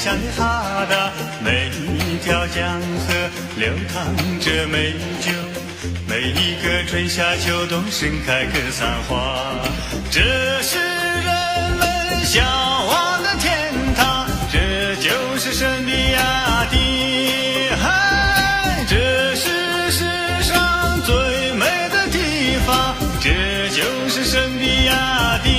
乡的哈达，每一条江河流淌着美酒，每一个春夏秋冬盛开格桑花。这是人们向往的天堂，这就是圣地亚哥，这是世上最美的地方，这就是圣地亚哥。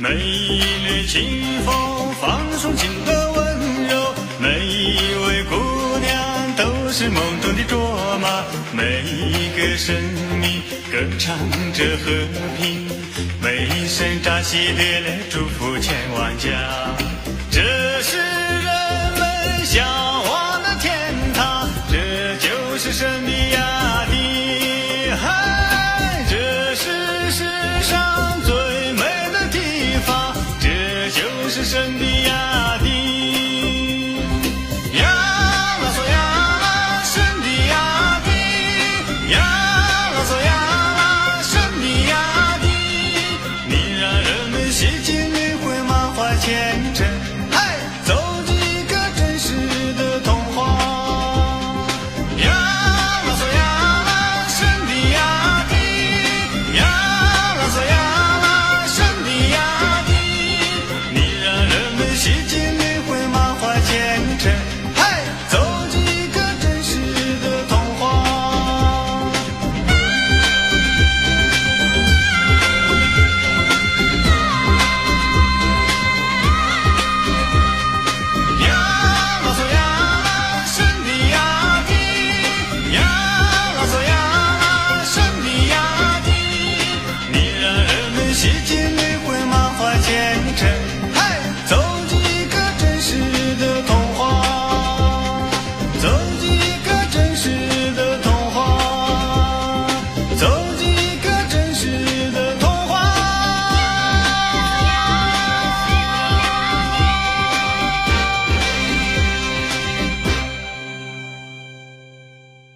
每一缕清风放松情的温柔，每一位姑娘都是梦中的卓玛，每一个生命歌唱着和平，每一声扎西德勒祝福千万家。这是人们向往的天堂，这就是圣地亚哥，这是世上最美的地方，这就是圣地